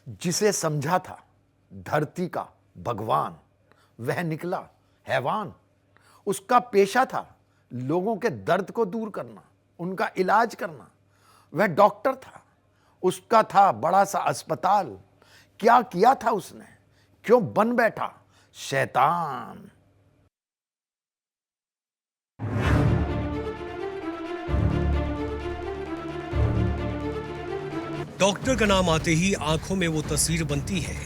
जिसे समझा था धरती का भगवान, वह निकला हैवान। उसका पेशा था लोगों के दर्द को दूर करना, उनका इलाज करना। वह डॉक्टर था, उसका था बड़ा सा अस्पताल। क्या किया था उसने, क्यों बन बैठा शैतान। डॉक्टर का नाम आते ही आंखों में वो तस्वीर बनती है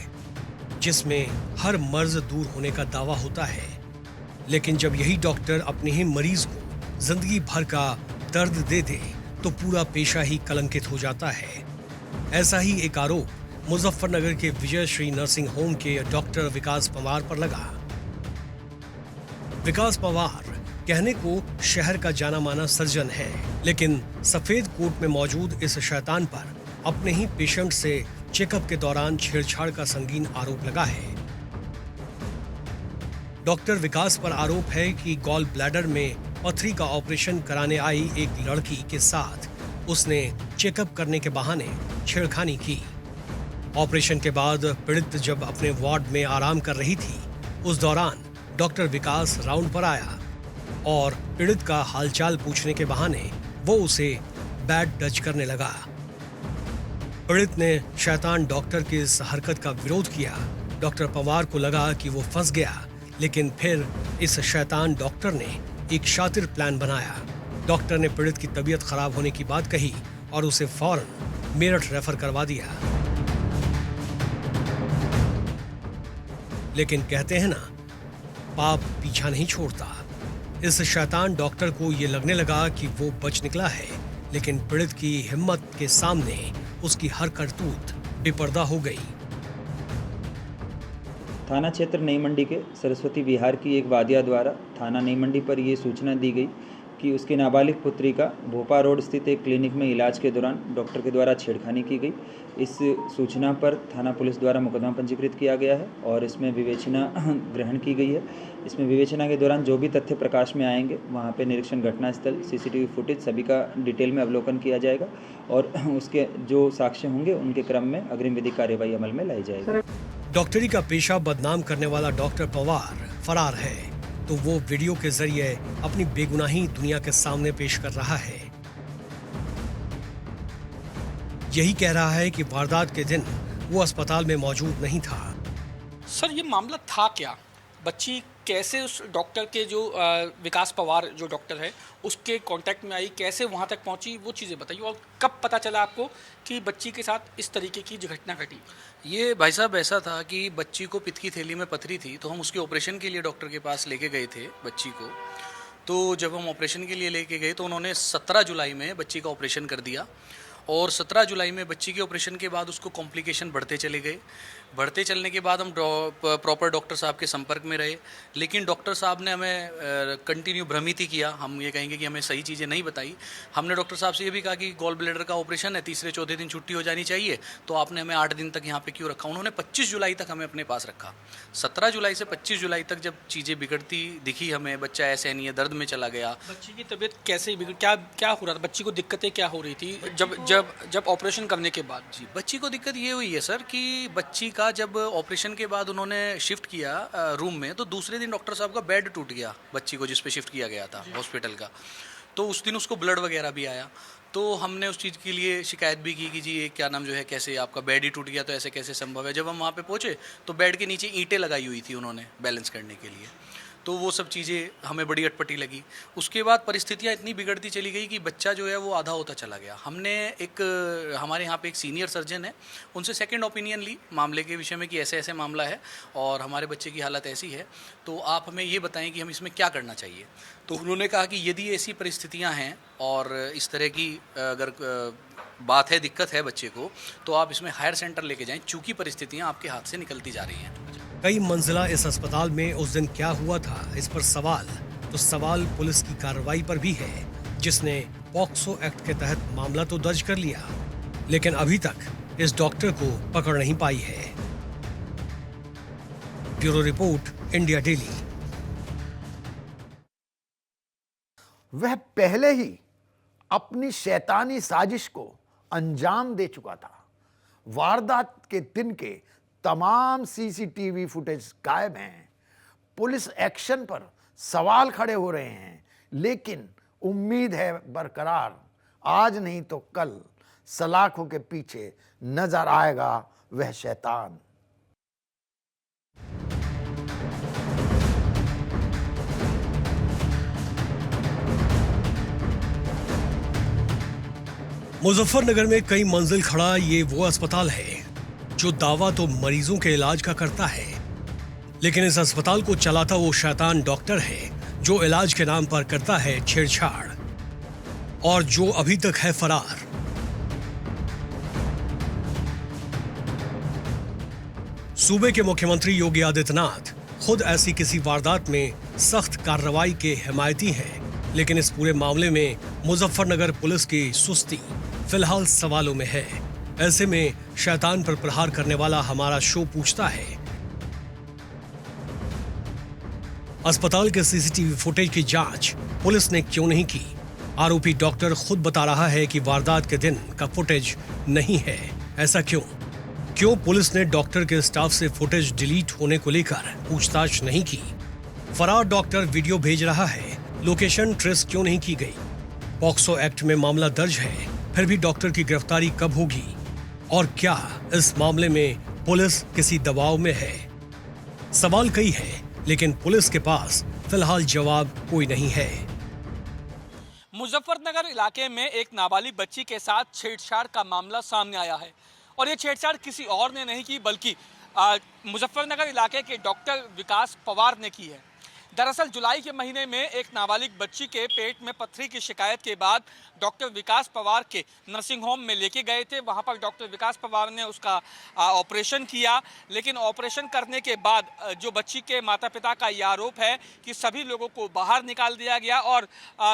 जिसमें हर मर्ज दूर होने का दावा होता है। लेकिन जब यही डॉक्टर अपने ही मरीज को जिंदगी भर का दर्द दे दे तो पूरा पेशा ही कलंकित हो जाता है। ऐसा ही एक आरोप मुजफ्फरनगर के विजय श्री नर्सिंग होम के डॉक्टर विकास पंवार पर लगा। विकास पंवार कहने को शहर का जाना माना सर्जन है, लेकिन सफेद कोट में मौजूद इस शैतान पर अपने ही पेशेंट से चेकअप के दौरान छेड़छाड़ का संगीन आरोप लगा है। डॉक्टर विकास पर आरोप है कि गॉल ब्लैडर में पथरी का ऑपरेशन कराने आई एक लड़की के साथ उसने चेकअप करने के बहाने छेड़खानी की। ऑपरेशन के बाद पीड़ित जब अपने वार्ड में आराम कर रही थी, उस दौरान डॉक्टर विकास राउंड पर आया और पीड़ित का हालचाल पूछने के बहाने वो उसे बैड टच करने लगा। पीड़ित ने शैतान डॉक्टर की इस हरकत का विरोध किया। डॉक्टर पंवार को लगा कि वो फंस गया, लेकिन फिर इस शैतान डॉक्टर ने एक शातिर प्लान बनाया। डॉक्टर ने पीड़ित की तबीयत खराब होने की बात कही और उसे फौरन मेरठ रेफर करवा दिया। लेकिन कहते हैं ना, पाप पीछा नहीं छोड़ता। इस शैतान डॉक्टर को ये लगने लगा कि वो बच निकला है, लेकिन पीड़ित की हिम्मत के सामने उसकी हर करतूत बेपर्दा हो गई। थाना क्षेत्र नई मंडी के सरस्वती विहार की एक वादिया द्वारा थाना नई मंडी पर ये सूचना दी गई कि उसकी नाबालिग पुत्री का भोपा रोड स्थित एक क्लिनिक में इलाज के दौरान डॉक्टर के द्वारा छेड़खानी की गई। इस सूचना पर थाना पुलिस द्वारा मुकदमा पंजीकृत किया गया है और इसमें विवेचना ग्रहण की गई है। इसमें विवेचना के दौरान जो भी तथ्य प्रकाश में आएंगे, वहाँ पे निरीक्षण घटनास्थल, सीसीटीवी फुटेज सभी का डिटेल में अवलोकन किया जाएगा और उसके जो साक्ष्य होंगे उनके क्रम में अग्रिम विधिक कार्यवाही अमल में लाई जाएगी। डॉक्टरी का पेशा बदनाम करने वाला डॉक्टर पंवार फरार है, तो वो वीडियो के जरिए अपनी बेगुनाही दुनिया के सामने पेश कर रहा है। यही कह रहा है कि वारदात के दिन वो अस्पताल में मौजूद नहीं था। सर, ये मामला था क्या? बच्ची कैसे उस डॉक्टर के जो विकास पंवार जो डॉक्टर है उसके कांटेक्ट में आई, कैसे वहाँ तक पहुँची, वो चीज़ें बताइए। और कब पता चला आपको कि बच्ची के साथ इस तरीके की घटना घटी? ये भाई साहब ऐसा था कि बच्ची को पित्त की थैली में पथरी थी, तो हम उसके ऑपरेशन के लिए डॉक्टर के पास लेके गए थे बच्ची को। तो जब हम ऑपरेशन के लिए लेके गए तो उन्होंने 17 जुलाई में बच्ची का ऑपरेशन कर दिया और 17 जुलाई में बच्ची के ऑपरेशन के बाद उसको कॉम्प्लिकेशन बढ़ते चले गए। बढ़ते चलने के बाद हम प्रॉपर डॉक्टर साहब के संपर्क में रहे, लेकिन डॉक्टर साहब ने हमें कंटिन्यू भ्रमित ही किया। हम ये कहेंगे कि हमें सही चीज़ें नहीं बताई। हमने डॉक्टर साहब से ये भी कहा कि गॉल ब्लैडर का ऑपरेशन है, तीसरे चौथे दिन छुट्टी हो जानी चाहिए, तो आपने हमें 8 दिन तक यहाँ पे क्यों रखा? उन्होंने 25 जुलाई तक हमें अपने पास रखा। 17 जुलाई से 25 जुलाई तक जब चीज़ें बिगड़ती दिखी हमें, बच्चा ऐसे नहीं है, दर्द में चला गया। बच्ची की तबीयत कैसे बिगड़, क्या हो रहा था? बच्ची को दिक्कतें क्या हो रही थी जब ऑपरेशन करने के बाद? जी, बच्ची को दिक्कत ये हुई है सर कि बच्ची का जब ऑपरेशन के बाद उन्होंने शिफ्ट किया रूम में, तो दूसरे दिन डॉक्टर साहब का बेड टूट गया बच्ची को जिस पे शिफ्ट किया गया था हॉस्पिटल का। तो उस दिन उसको ब्लड वगैरह भी आया। तो हमने उस चीज़ के लिए शिकायत भी की कि जी ये क्या नाम जो है, कैसे आपका बेड ही टूट गया, तो ऐसे कैसे संभव है? जब हम वहाँ पे पहुँचे तो बेड के नीचे ईंटें लगाई हुई थी उन्होंने बैलेंस करने के लिए। तो वो सब चीज़ें हमें बड़ी अटपटी लगी। उसके बाद परिस्थितियाँ इतनी बिगड़ती चली गई कि बच्चा जो है वो आधा होता चला गया। हमने हमारे यहाँ पे एक सीनियर सर्जन है, उनसे सेकंड ओपिनियन ली मामले के विषय में कि ऐसे ऐसे मामला है और हमारे बच्चे की हालत ऐसी है, तो आप हमें ये बताएं कि हम इसमें क्या करना चाहिए। तो उन्होंने कहा कि यदि ऐसी परिस्थितियाँ हैं और इस तरह की अगर बात है, दिक्कत है बच्चे को, तो आप इसमें हायर सेंटर लेके जाएँ, चूँकि परिस्थितियाँ आपके हाथ से निकलती जा रही हैं। कई मंजिला इस अस्पताल में उस दिन क्या हुआ था, इस पर सवाल पुलिस की कार्रवाई पर भी है, जिसने पॉक्सो एक्ट के तहत मामला तो दर्ज कर लिया, लेकिन अभी तक इस डॉक्टर को पकड़ नहीं पाई है। Bureau report, India daily. वह पहले ही अपनी शैतानी साजिश को अंजाम दे चुका था। वारदात के दिन के तमाम सीसीटीवी फुटेज गायब हैं। पुलिस एक्शन पर सवाल खड़े हो रहे हैं, लेकिन उम्मीद है बरकरार, आज नहीं तो कल सलाखों के पीछे नजर आएगा वह शैतान। मुजफ्फरनगर में कई मंजिल खड़ा ये वो अस्पताल है जो दावा तो मरीजों के इलाज का करता है, लेकिन इस अस्पताल को चलाता वो शैतान डॉक्टर है जो इलाज के नाम पर करता है छेड़छाड़ और जो अभी तक है फरार। सूबे के मुख्यमंत्री योगी आदित्यनाथ खुद ऐसी किसी वारदात में सख्त कार्रवाई के हिमायती हैं, लेकिन इस पूरे मामले में मुजफ्फरनगर पुलिस की सुस्ती फिलहाल सवालों में है। ऐसे में शैतान पर प्रहार करने वाला हमारा शो पूछता है, अस्पताल के सीसीटीवी फुटेज की जांच पुलिस ने क्यों नहीं की? आरोपी डॉक्टर खुद बता रहा है कि वारदात के दिन का फुटेज नहीं है। ऐसा क्यों? क्यों पुलिस ने डॉक्टर के स्टाफ से फुटेज डिलीट होने को लेकर पूछताछ नहीं की? फरार डॉक्टर वीडियो भेज रहा है, लोकेशन ट्रेस क्यों नहीं की गई? पॉक्सो एक्ट में मामला दर्ज है, फिर भी डॉक्टर की गिरफ्तारी कब होगी? और क्या इस मामले में पुलिस किसी दबाव में है? सवाल कई है, लेकिन पुलिस के पास फिलहाल जवाब कोई नहीं है। मुजफ्फरनगर इलाके में एक नाबालिग बच्ची के साथ छेड़छाड़ का मामला सामने आया है और ये छेड़छाड़ किसी और ने नहीं की बल्कि मुजफ्फरनगर इलाके के डॉक्टर विकास पवार ने की है। दरअसल जुलाई के महीने में एक नाबालिग बच्ची के पेट में पत्थरी की शिकायत के बाद डॉक्टर विकास पवार के नर्सिंग होम में लेके गए थे। वहां पर डॉक्टर विकास पवार ने उसका ऑपरेशन किया, लेकिन ऑपरेशन करने के बाद जो बच्ची के माता पिता का ये आरोप है कि सभी लोगों को बाहर निकाल दिया गया और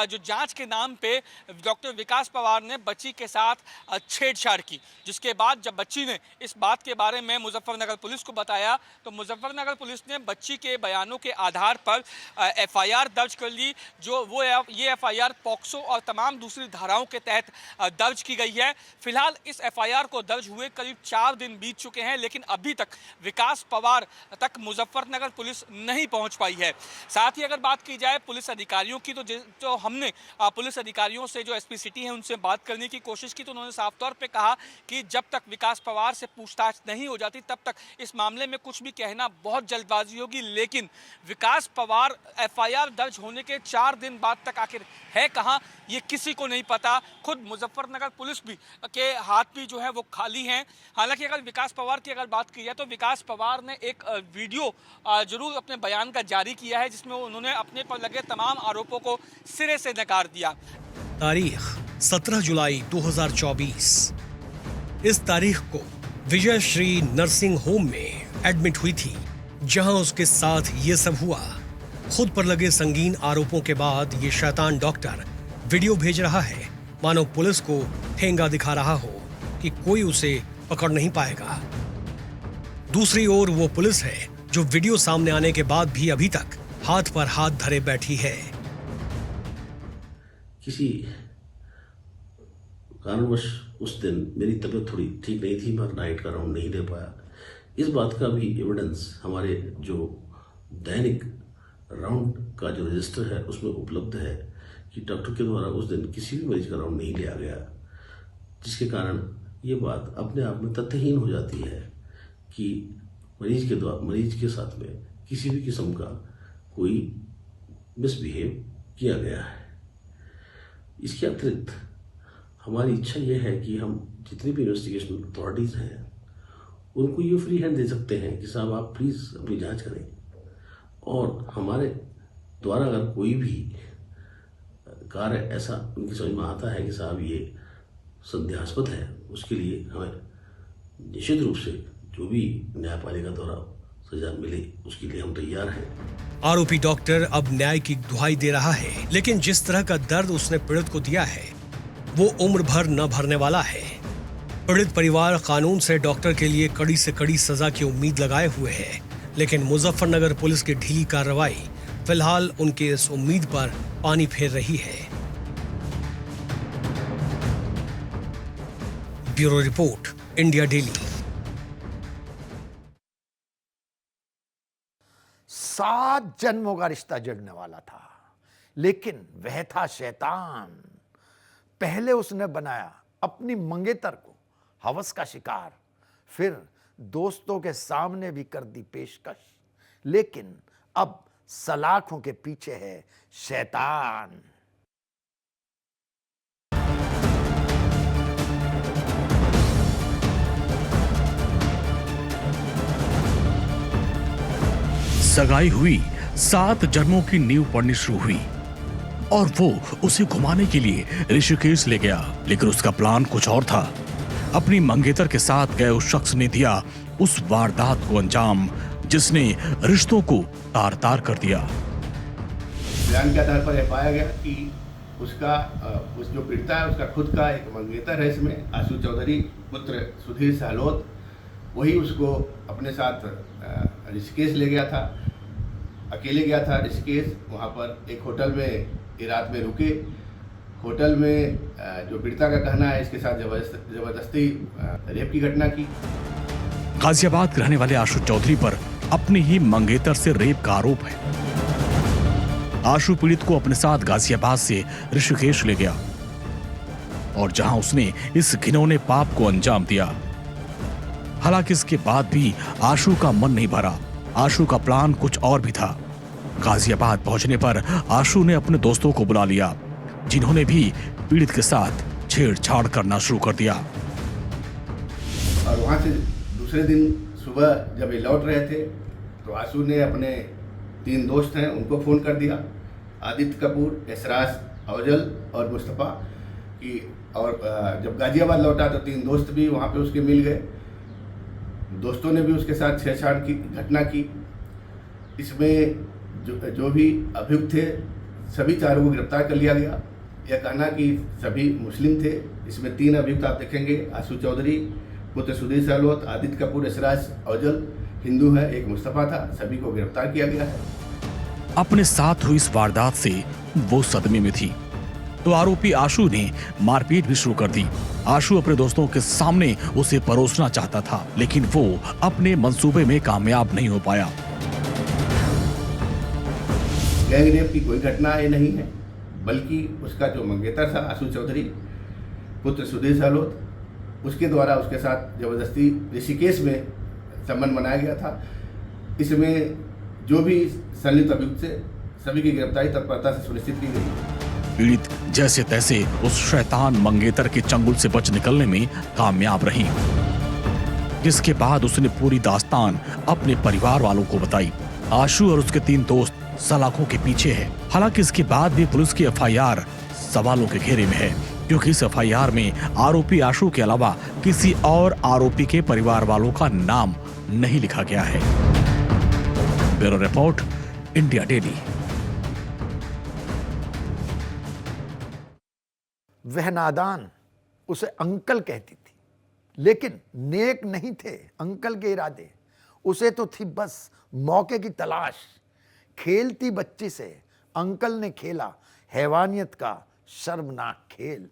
जो जांच के नाम पे डॉक्टर विकास पवार ने बच्ची के साथ छेड़छाड़ की, जिसके बाद जब बच्ची ने इस बात के बारे में मुजफ्फरनगर पुलिस को बताया तो मुजफ्फरनगर पुलिस ने बच्ची के बयानों के आधार पर एफआईआर दर्ज कर ली। ये एफआईआर पॉक्सो और तमाम दूसरी धाराओं के तहत दर्ज की गई है। फिलहाल इस एफआईआर को दर्ज हुए करीब 4 दिन बीत चुके हैं, लेकिन अभी तक विकास पवार तक मुजफ्फरनगर पुलिस नहीं पहुंच पाई है। साथ ही अगर बात की जाए पुलिस अधिकारियों की तो हमने पुलिस अधिकारियों से जो एसपी सिटी है उनसे बात करने की कोशिश की तो उन्होंने साफ तौर पे कहा कि जब तक विकास पवार से पूछताछ नहीं हो जाती तब तक इस मामले में कुछ भी कहना बहुत जल्दबाजी होगी। लेकिन विकास पवार एफआईआर दर्ज होने के 4 दिन बाद तक आखिर है कहां, ये किसी को नहीं पता। खुद मुजफ्फरनगर पुलिस भी के हाथ भी जो है वो खाली हैं। हालांकि अगर विकास पवार की अगर बात की जाए तो विकास पवार ने एक वीडियो जरूर अपने बयान का जारी किया है जिसमें उन्होंने अपने पर लगे तमाम आरोपों को सिरे से नकार दिया। तारीख 17 जुलाई 2024। इस तारीख को विजय श्री नर्सिंग होम में एडमिट हुई थी, जहां उसके साथ ये सब हुआ। खुद पर लगे संगीन आरोपों के बाद ये शैतान डॉक्टर वीडियो भेज रहा है, मानो पुलिस को ठेंगा दिखा रहा हो कि कोई उसे पकड़ नहीं पाएगा। दूसरी ओर वो पुलिस है जो वीडियो सामने आने के बाद भी अभी तक हाथ पर हाथ धरे बैठी है। किसी कारणवश उस दिन मेरी तबीयत थोड़ी ठीक नहीं थी, मैं नाइट का राउंड नहीं दे पाया। इस बात का भी एविडेंस हमारे जो दैनिक राउंड का जो रजिस्टर है उसमें उपलब्ध है कि डॉक्टर के द्वारा उस दिन किसी भी मरीज का राउंड नहीं लिया गया, जिसके कारण ये बात अपने आप में तथ्यहीन हो जाती है कि मरीज के साथ में किसी भी किस्म का कोई मिसबिहेव किया गया है। इसके अतिरिक्त हमारी इच्छा यह है कि हम जितनी भी इन्वेस्टिगेशन अथॉरिटीज़ हैं उनको ये फ्री हैंड दे सकते हैं कि साहब आप प्लीज़ अपनी जांच करें, और हमारे द्वारा अगर कोई भी कार्य ऐसा उनकी समझ में आता है कि साहब ये संदेहास्पद है, उसके लिए हमें निश्चित रूप से जो भी न्यायपालिका द्वारा सजा मिले उसके लिए हम तैयार हैं। आरोपी डॉक्टर अब न्याय की दुहाई दे रहा है, लेकिन जिस तरह का दर्द उसने पीड़ित को दिया है वो उम्र भर न भरने वाला है। पीड़ित परिवार कानून से डॉक्टर के लिए कड़ी से कड़ी सजा की उम्मीद लगाए हुए है, लेकिन मुजफ्फरनगर पुलिस की ढीली कार्रवाई फिलहाल उनके इस उम्मीद पर पानी फेर रही है। Bureau report, India daily. 7 जन्मों का रिश्ता जुड़ने वाला था, लेकिन वह था शैतान। पहले उसने बनाया अपनी मंगेतर को हवस का शिकार, फिर दोस्तों के सामने भी कर दी पेशकश, लेकिन अब सलाखों के पीछे है शैतान। सगाई हुई, 7 जन्मों की नींव पड़नी शुरू हुई और वो उसे घुमाने के लिए ऋषिकेश ले गया। लेकिन उसका प्लान कुछ और था। अपनी मंगेतर के साथ गए उस शख्स ने दिया उस वारदात को अंजाम जिसने रिश्तों को तार तार कर दिया। बयान के आधार पर यह पाया गया कि उसका उस जो पीड़िता है उसका खुद का एक मंगेतर है, इसमें आशु चौधरी पुत्र सुधीर सहलोत, वही उसको अपने साथ ऋषिकेश ले गया था। अकेले गया था ऋषिकेश। वहाँ पर एक होटल में ये रात में रुके। होटल में जो पीड़िता का कहना है इसके साथ जबरदस्ती रेप की घटना की। गाजियाबाद के रहने वाले आशु चौधरी पर अपनी ही मंगेतर से रेप का आरोप है। आशु पीड़ित को अपने साथ गाजियाबाद से ऋषिकेश ले गया और जहां उसने इस घिनौने पाप को अंजाम दिया। हालांकि इसके बाद भी आशु का मन नहीं भरा। आशु का प्लान कुछ और भी था। गाजियाबाद पहुंचने पर आशु ने अपने दोस्तों को बुला लिया, जिन्होंने भी पीड़ित के साथ छेड़छाड़ करना शुरू कर दिया। और वहां से दूसरे दिन सुबह जब ये लौट रहे थे तो आशु ने अपने 3 दोस्त हैं उनको फ़ोन कर दिया, आदित्य कपूर, एसराज अवजल और मुस्तफ़ा की। और जब गाजियाबाद लौटा तो 3 दोस्त भी वहाँ पे उसके मिल गए। दोस्तों ने भी उसके साथ छेड़छाड़ की घटना की। इसमें जो भी अभियुक्त थे सभी 4 को गिरफ्तार कर लिया गया। यह कहना कि सभी मुस्लिम थे। इसमें 3 अभियुक्त आप देखेंगे, आशु चौधरी पुत्र सुधीर सहलोत, आदित्य कपूर, एसराज अवजल हिंदू है, एक मुस्तफ़ा था। सभी को गिरफ्तार किया गया है। अपने साथ हुई इस वारदात से वो सदमे में थी तो आरोपी आशु ने मारपीट भी शुरू कर दी। आशु अपने दोस्तों के सामने उसे परोसना चाहता था, लेकिन वो अपने मंसूबे में कामयाब नहीं हो पाया। गैंग रेप की कोई घटना ये नहीं है, बल्कि उसका जो मंगेतर था आशु चौधरी पुत्र सुधीर सहलोत, उसके द्वारा उसके साथ जबरदस्ती ऋषिकेश में संबंध बनाया गया था। इसमें जो भी संलिप्त अभियुक्त थे सभी की गिरफ्तारी तत्परता से सुनिश्चित की गई। पीड़ित जैसे तैसे उस शैतान मंगेतर के चंगुल से बच निकलने में कामयाब रही, जिसके बाद उसने पूरी दास्तान अपने परिवार वालों को बताई। आशु और उसके 3 दोस्त सलाखों के पीछे है। हालांकि इसके बाद भी पुलिस की एफआईआर सवालों के घेरे में है, क्योंकि इस एफआईआर में आरोपी आशु के अलावा किसी और आरोपी के परिवार वालों का नाम नहीं लिखा गया है। Bureau report, India daily. वह नादान उसे अंकल कहती थी, लेकिन नेक नहीं थे अंकल के इरादे। उसे तो थी बस मौके की तलाश। खेलती बच्ची से अंकल ने खेला हैवानियत का शर्मनाक खेल।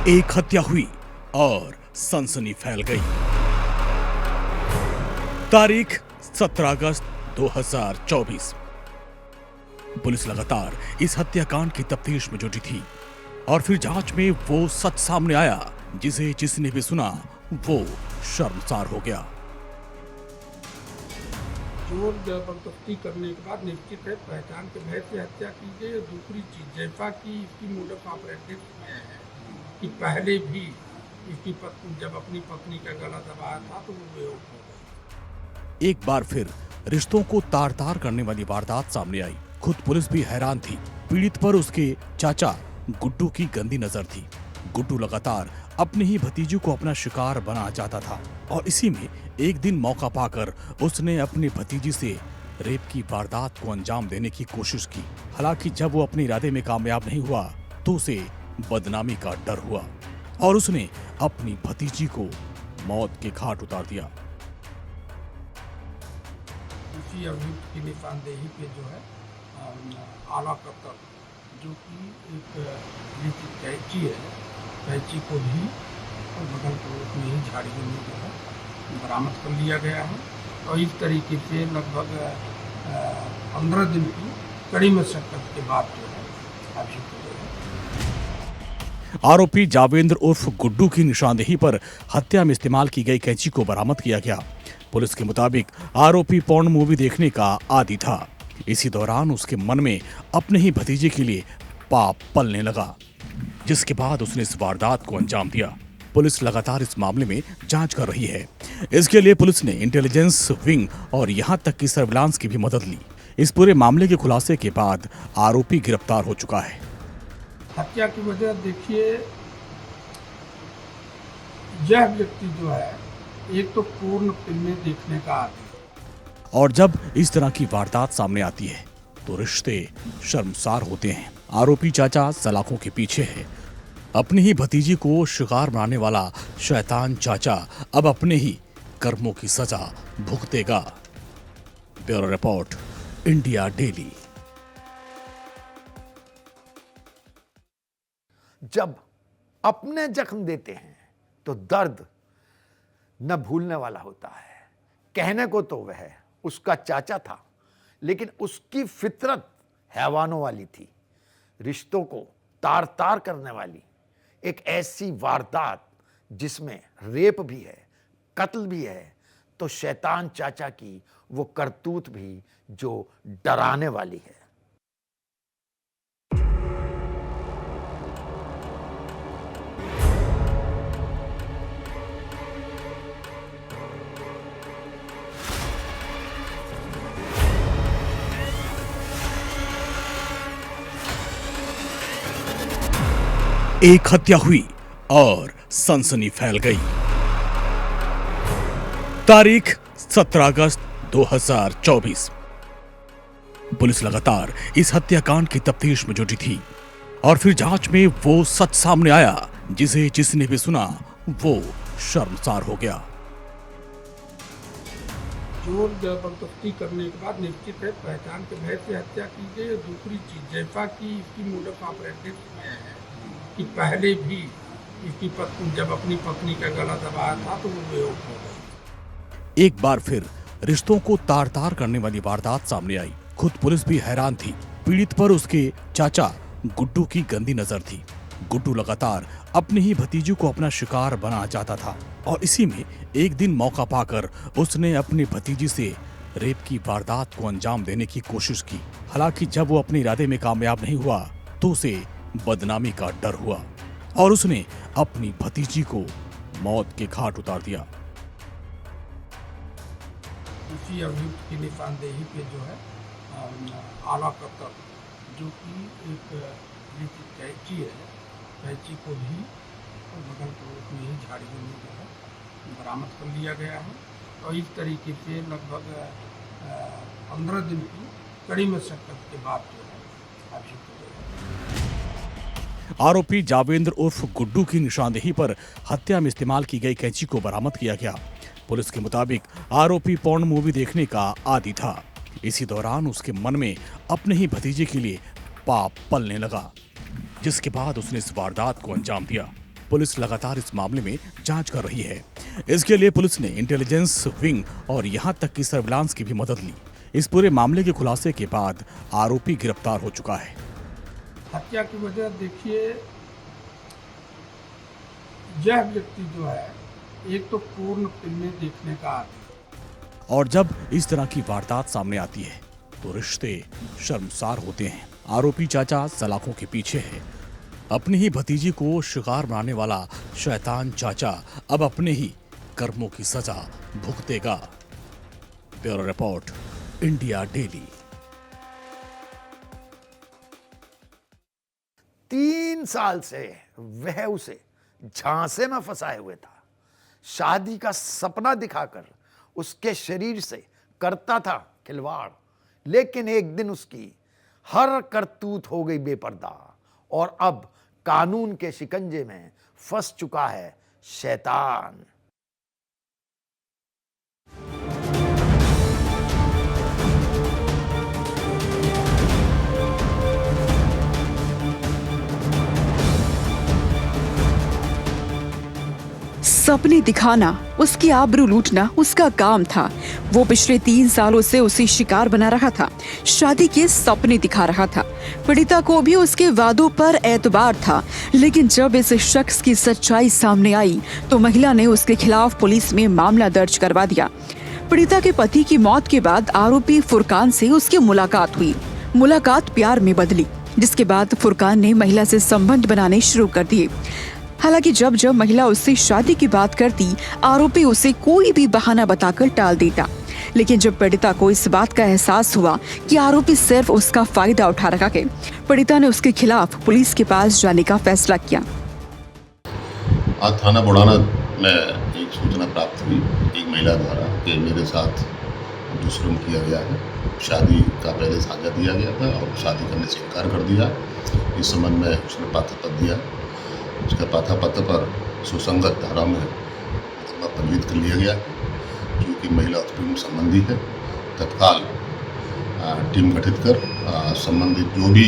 एक हत्या हुई और सनसनी फैल गई। तारीख 17 अगस्त 2024। पुलिस लगातार इस हत्याकांड की तफ्तीश में जुटी थी और फिर जांच में वो सच सामने आया जिसे जिसने भी सुना वो शर्मसार हो गया। जोर जबरदस्ती करने के बाद निश्चित है पहचान के भय से हत्या की गई। और दूसरी चीज जैसा कि इसकी मोडस ऑपरेंडी में है कि पहले भी इसकी पत्नी जब अपनी पत्नी का गला दबाया था तो वो बेहोश हो गई। एक बार फिर रिश्तों को तार तार करने वाली वारदात सामने आई। खुद पुलिस भी हैरान थी। पीड़ित पर उसके चाचा गुड्डू की गंदी नजर थी। गुड्डू लगातार अपने ही भतीजे को अपना शिकार बनाना चाहता था और इसी में एक दिन मौका पाकर उसने अपने भतीजी से रेप की वारदात को अंजाम देने की कोशिश की। हालांकि जब वो अपने इरादे में कामयाब नहीं हुआ तो उसे बदनामी का डर हुआ और उसने अपनी भतीजी को मौत के घाट उतार दिया। उसी अभियुक्त की निशानदेही पे जो है आला कत्ल जो कि एक लिखित कैंची है, कैंची को भी बगल में ही झाड़ियों में जो है बरामद कर लिया गया है और इस तरीके से लगभग 15 दिन की कड़ी मशक्कत के बाद जो है अभियुक्त जो है आरोपी जावेंद्र उर्फ गुड्डू की निशानदेही पर हत्या में इस्तेमाल की गई कैंची को बरामद किया गया। पुलिस के मुताबिक आरोपी पॉर्न मूवी देखने का आदी था। इसी दौरान उसके मन में अपने ही भतीजे के लिए पाप पलने लगा, जिसके बाद उसने इस वारदात को अंजाम दिया। पुलिस लगातार इस मामले में जांच कर रही है। इसके लिए पुलिस ने इंटेलिजेंस विंग और यहां तक कि सर्विलांस की भी मदद ली। इस पूरे मामले के खुलासे के बाद आरोपी गिरफ्तार हो चुका है। हत्या की वजह देखिए, यह व्यक्ति जो है एक तो पूर्ण फिल्में देखने का आदी, और जब इस तरह की वारदात सामने आती है तो रिश्ते शर्मसार होते हैं। आरोपी चाचा सलाखों के पीछे है। अपनी ही भतीजी को शिकार बनाने वाला शैतान चाचा अब अपने ही कर्मों की सजा भुगतेगा। Bureau report, India Daily. जब अपने जख्म देते हैं तो दर्द न भूलने वाला होता है। कहने को तो वह उसका चाचा था, लेकिन उसकी फितरत हैवानों वाली थी, रिश्तों को तार तार करने वाली। एक ऐसी वारदात जिसमें रेप भी है, कत्ल भी है, तो शैतान चाचा की वो करतूत भी जो डराने वाली है। एक हत्या हुई और सनसनी फैल गई। तारीख 17 अगस्त 2024। पुलिस लगातार इस हत्याकांड की तफ्तीश में जुटी थी और फिर जांच में वो सच सामने आया जिसे जिसने भी सुना वो शर्मसार हो गया। जोर जबरदस्ती करने के बाद निश्चित है पहचान के भय से हत्या की गई। और दूसरी चीज, जैसा कि इसकी मोडस ऑपरेंडी में है कि पहले भी इसकी पत्नी जब अपनी पत्नी का गला दबाया था तो वो बेहोश हो गई। एक बार फिर रिश्तों को तार तार करने वाली वारदात सामने आई। खुद पुलिस भी हैरान थी। पीड़ित पर उसके चाचा गुड्डू की गंदी नजर थी। गुड्डू लगातार अपनी ही भतीजी को अपना शिकार बनाना चाहता था और इसी में एक दिन मौका पाकर उसने अपनी भतीजी से रेप की वारदात को अंजाम देने की कोशिश की। हालांकि जब वो अपने इरादे में कामयाब नहीं हुआ तो उसे बदनामी का डर हुआ और उसने अपनी भतीजी को मौत के घाट उतार दिया। उसी अभियुक्त की निशानदेही पे जो है आला कत्ल जो कि एक लिखित कैंची है, कैंची को भी बगल में ही झाड़ियों में जो है बरामद कर लिया गया है और इस तरीके से लगभग 15 दिन की कड़ी मशक्कत के बाद जो है अभियुक्त आरोपी जावेंद्र उर्फ गुड्डू की निशानदेही पर हत्या में इस्तेमाल की गई कैंची को बरामद किया गया। पुलिस के मुताबिक आरोपी पॉर्न मूवी देखने का आदी था। इसी दौरान उसके मन में अपने ही भतीजे के लिए पाप पलने लगा, जिसके बाद उसने इस वारदात को अंजाम दिया। पुलिस लगातार इस मामले में जांच कर रही है। इसके लिए पुलिस ने इंटेलिजेंस विंग और यहां तक कि सर्विलांस की भी मदद ली। इस पूरे मामले के खुलासे के बाद आरोपी गिरफ्तार हो चुका है। हत्या की वजह देखिए, यह व्यक्ति जो है एक तो पूर्ण फिल्में देखने का आदी, और जब इस तरह की वारदात सामने आती है तो रिश्ते शर्मसार होते हैं। आरोपी चाचा सलाखों के पीछे है। अपनी ही भतीजी को शिकार बनाने वाला शैतान चाचा अब अपने ही कर्मों की सजा भुगतेगा। Bureau report, India Daily. 3 साल से वह उसे झांसे में फंसाए हुए था। शादी का सपना दिखाकर उसके शरीर से करता था खिलवाड़, लेकिन एक दिन उसकी हर करतूत हो गई बेपर्दा और अब कानून के शिकंजे में फंस चुका है शैतान। सपने दिखाना, उसकी आबरू लूटना उसका काम था। वो पिछले 3 सालों से उसे शिकार बना रहा था, शादी के सपने दिखा रहा था। पीड़िता को भी उसके वादों पर एतबार था, लेकिन जब इस शख्स की सच्चाई सामने आई तो महिला ने उसके खिलाफ पुलिस में मामला दर्ज करवा दिया। पीड़िता के पति की मौत के बाद आरोपी फुरकान से उसकी मुलाकात हुई। मुलाकात प्यार में बदली, जिसके बाद फुरकान ने महिला से संबंध बनाने शुरू कर दिए। हालांकि जब जब महिला उससे शादी की बात करती, आरोपी उसे कोई भी बहाना बताकर टाल देता। लेकिन जब पीड़िता को इस बात का एहसास हुआ कि आरोपी सिर्फ उसका फायदा उठा रहा है, पीड़िता ने उसके खिलाफ पुलिस के पास जाने का फैसला किया। आज थाना बुढ़ाना में एक सूचना प्राप्त हुई एक महिला द्वारा कि मेरे साथ दुष्कर्म किया गया है। शादी का पहले साझा दिया गया था और शादी करने से इनकार कर दिया। इस संबंध में उसने पाथापत्र दिया। उसके पाथापत्र पर सुसंगत धारा में मुकदमा पंजीकृत कर लिया गया, क्योंकि महिला उत्पीड़न संबंधी है। तत्काल टीम गठित कर संबंधित जो भी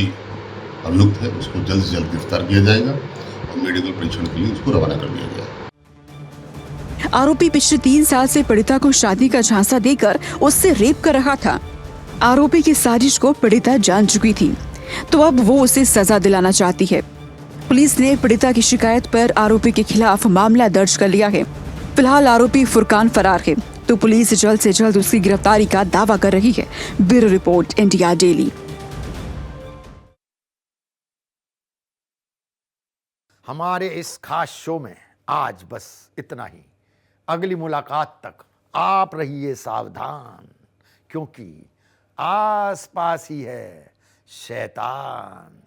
अभियुक्त है उसको जल्द से जल्द गिरफ्तार किया जाएगा और मेडिकल परीक्षण के लिए उसको रवाना कर दिया गया। आरोपी पिछले 3 साल से पीड़िता को शादी का झांसा देकर उससे रेप कर रहा था। आरोपी की साजिश को पीड़िता जान चुकी थी, तो अब वो उसे सजा दिलाना चाहती है। पुलिस ने पीड़िता की शिकायत पर आरोपी के खिलाफ मामला दर्ज कर लिया है। फिलहाल आरोपी फुरकान फरार है, तो पुलिस जल्द से जल्द उसकी गिरफ्तारी का दावा कर रही है। Bureau report, India daily. हमारे इस खास शो में आज बस इतना ही। अगली मुलाकात तक आप रहिए सावधान, क्योंकि आस पास ही है शैतान।